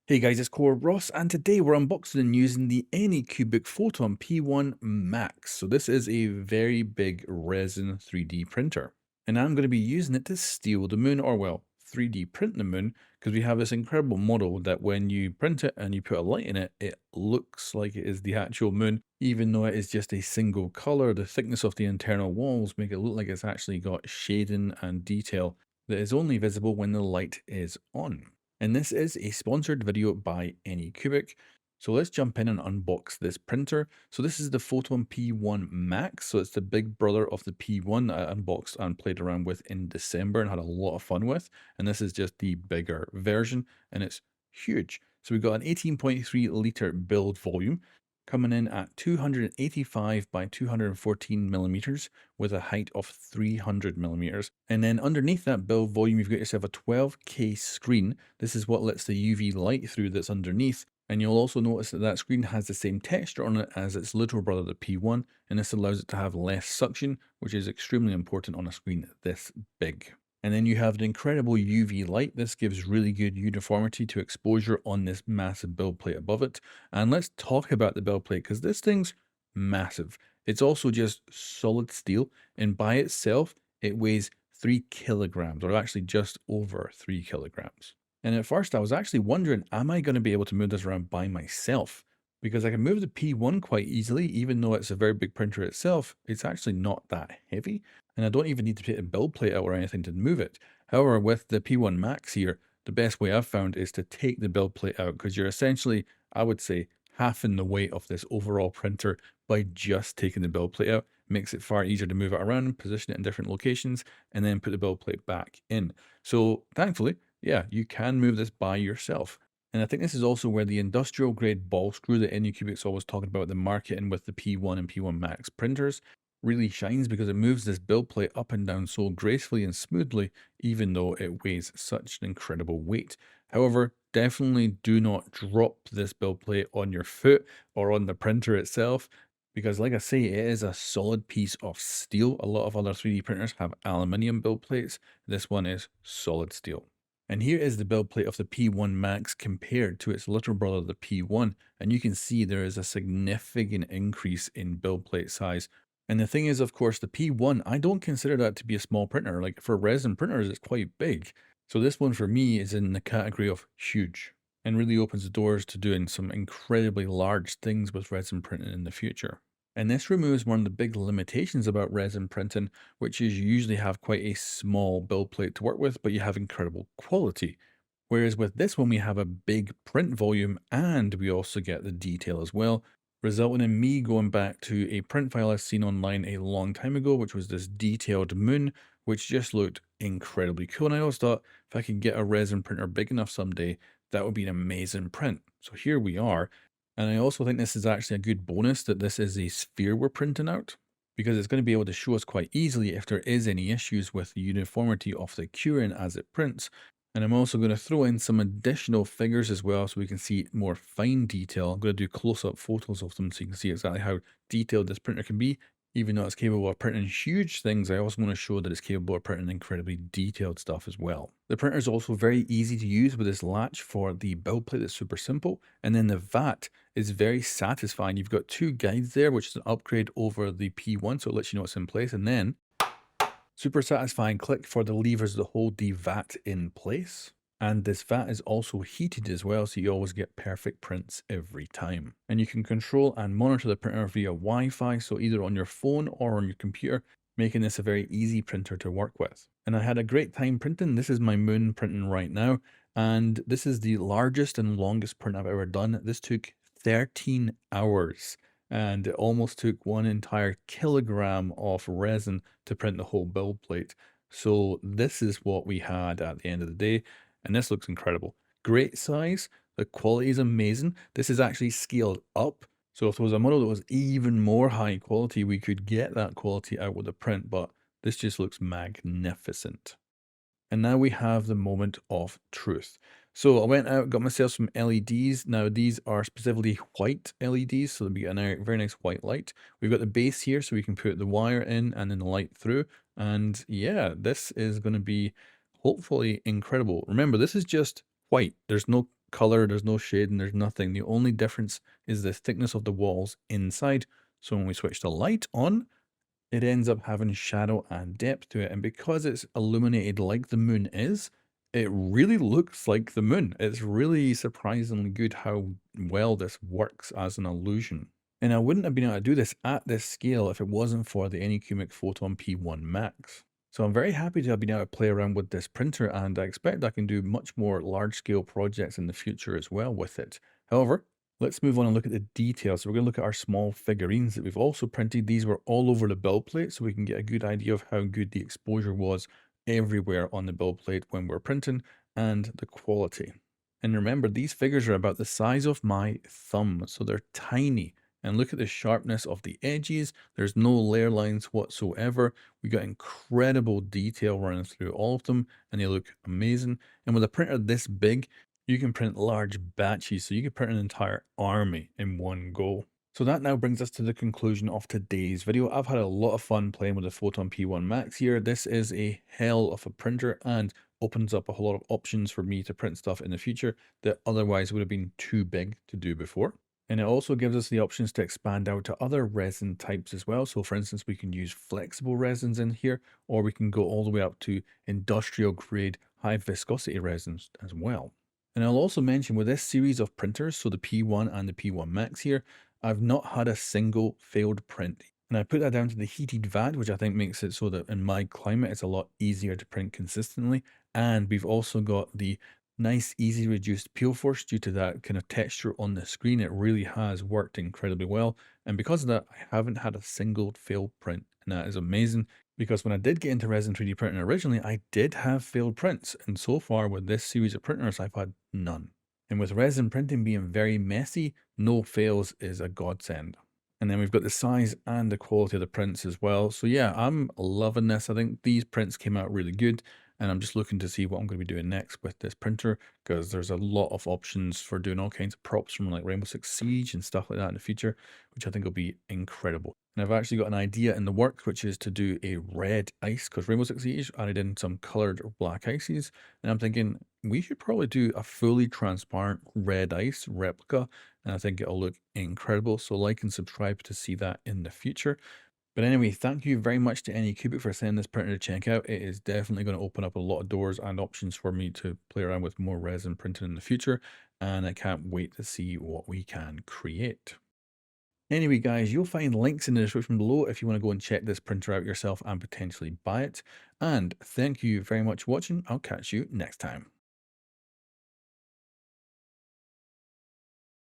Hey guys, it's Core Ross, and today we're unboxing and using the Anycubic Photon P1 Max. So this is a very big resin 3D printer, and I'm going to be using it to steal the moon, or well, 3D print the moon, because we have this incredible model that when you print it and you put a light in it, it looks like it is the actual moon, even though it is just a single color. The thickness of the internal walls make it look like it's actually got shading and detail that is only visible when the light is on. And this is a sponsored video by Anycubic. So let's jump in and unbox this printer. So this is the Photon P1 Max. So it's the big brother of the P1 that I unboxed and played around with in December and had a lot of fun with. And this is just the bigger version, and it's huge. So we've got an 18.3 liter build volume coming in at 285 by 214 millimeters with a height of 300 millimeters. And then underneath that build volume, you've got yourself a 12K screen. This is what lets the UV light through that's underneath. And you'll also notice that that screen has the same texture on it as its little brother, the P1, and this allows it to have less suction, which is extremely important on a screen this big. And then you have an incredible UV light. This gives really good uniformity to exposure on this massive build plate above it. And let's talk about the build plate, because this thing's massive. It's also just solid steel, and by itself, it weighs 3 kilograms, or actually just over 3 kilograms. And at first I was actually wondering, am I going to be able to move this around by myself? Because I can move the P1 quite easily, even though it's a very big printer itself, it's actually not that heavy. And I don't even need to take a build plate out or anything to move it. However, with the P1 Max here, the best way I've found is to take the build plate out, because you're essentially, I would say, halving the weight of this overall printer by just taking the build plate out. Makes it far easier to move it around, position it in different locations, and then put the build plate back in. So thankfully, yeah, you can move this by yourself. And I think this is also where the industrial grade ball screw that Anycubic's always talking about the marketing with the P1 and P1 Max printers really shines, because it moves this build plate up and down so gracefully and smoothly, even though it weighs such an incredible weight. However, definitely do not drop this build plate on your foot or on the printer itself, because like I say, it is a solid piece of steel. A lot of other 3D printers have aluminium build plates. This one is solid steel. And here is the build plate of the P1 Max compared to its little brother, the P1. And you can see there is a significant increase in build plate size. And the thing is, of course, the P1, I don't consider that to be a small printer. Like, for resin printers, it's quite big. So this one for me is in the category of huge, and really opens the doors to doing some incredibly large things with resin printing in the future. And this removes one of the big limitations about resin printing, which is you usually have quite a small build plate to work with, but you have incredible quality. Whereas with this one, we have a big print volume, and we also get the detail as well, resulting in me going back to a print file I've seen online a long time ago, which was this detailed moon, which just looked incredibly cool. And I always thought, if I could get a resin printer big enough someday, that would be an amazing print. So here we are. And I also think this is actually a good bonus that this is a sphere we're printing out, because it's going to be able to show us quite easily if there is any issues with the uniformity of the curing as it prints. And I'm also going to throw in some additional figures as well, so we can see more fine detail. I'm going to do close-up photos of them so you can see exactly how detailed this printer can be. Even though it's capable of printing huge things, I also want to show that it's capable of printing incredibly detailed stuff as well. The printer is also very easy to use with this latch for the build plate that's super simple. And then the VAT is very satisfying. You've got two guides there, which is an upgrade over the P1, so it lets you know it's in place. And then super satisfying click for the levers that hold the VAT in place. And this VAT is also heated as well, so you always get perfect prints every time. And you can control and monitor the printer via Wi-Fi, so either on your phone or on your computer, making this a very easy printer to work with. And I had a great time printing. This is my moon printing right now, and this is the largest and longest print I've ever done. This took 13 hours. And it almost took 1 entire kilogram of resin to print the whole build plate. So this is what we had at the end of the day, and this looks incredible. Great size, the quality is amazing. This is actually scaled up, so if there was a model that was even more high quality, we could get that quality out with the print, but this just looks magnificent. And now we have the moment of truth. So I went out, got myself some LEDs. Now these are specifically white LEDs, so there'll be a very nice white light. We've got the base here, so we can put the wire in and then the light through. And yeah, this is going to be hopefully incredible. Remember, this is just white. There's no color, there's no shade, and there's nothing. The only difference is the thickness of the walls inside. So when we switch the light on, it ends up having shadow and depth to it. And because it's illuminated like the moon is, it really looks like the moon. It's really surprisingly good how well this works as an illusion. And I wouldn't have been able to do this at this scale if it wasn't for the Anycubic Photon P1 Max. So I'm very happy to have been able to play around with this printer, and I expect I can do much more large-scale projects in the future as well with it. However, let's move on and look at the details. So we're going to look at our small figurines that we've also printed. These were all over the build plate, so we can get a good idea of how good the exposure was everywhere on the build plate when we're printing, and the quality. And remember, these figures are about the size of my thumb, so they're tiny. And look at the sharpness of the edges. There's no layer lines whatsoever. We got incredible detail running through all of them, and they look amazing. And with a printer this big, you can print large batches, so you can print an entire army in one go. So that now brings us to the conclusion of today's video. I've had a lot of fun playing with the Photon P1 Max here. This is a hell of a printer and opens up a whole lot of options for me to print stuff in the future that otherwise would have been too big to do before. And it also gives us the options to expand out to other resin types as well. So for instance, we can use flexible resins in here, or we can go all the way up to industrial grade high viscosity resins as well. And I'll also mention with this series of printers, so the P1 and the P1 Max here, I've not had a single failed print. And I put that down to the heated vat, which I think makes it so that in my climate, it's a lot easier to print consistently. And we've also got the nice, easy reduced peel force due to that kind of texture on the screen. It really has worked incredibly well. And because of that, I haven't had a single failed print. And that is amazing because when I did get into resin 3D printing originally, I did have failed prints. And so far with this series of printers, I've had none. And with resin printing being very messy, no fails is a godsend. And then we've got the size and the quality of the prints as well. So yeah, I'm loving this. I think these prints came out really good. And I'm just looking to see what I'm going to be doing next with this printer, because there's a lot of options for doing all kinds of props from like Rainbow Six Siege and stuff like that in the future, which I think will be incredible. And I've actually got an idea in the works, which is to do a red ice, because Rainbow Six Siege added in some colored black ices. And I'm thinking we should probably do a fully transparent red ice replica. And I think it'll look incredible. So like and subscribe to see that in the future. But anyway, thank you very much to Anycubic for sending this printer to check out. It is definitely going to open up a lot of doors and options for me to play around with more resin printing in the future. And I can't wait to see what we can create. Anyway, guys, you'll find links in the description below if you want to go and check this printer out yourself and potentially buy it. And thank you very much for watching. I'll catch you next time.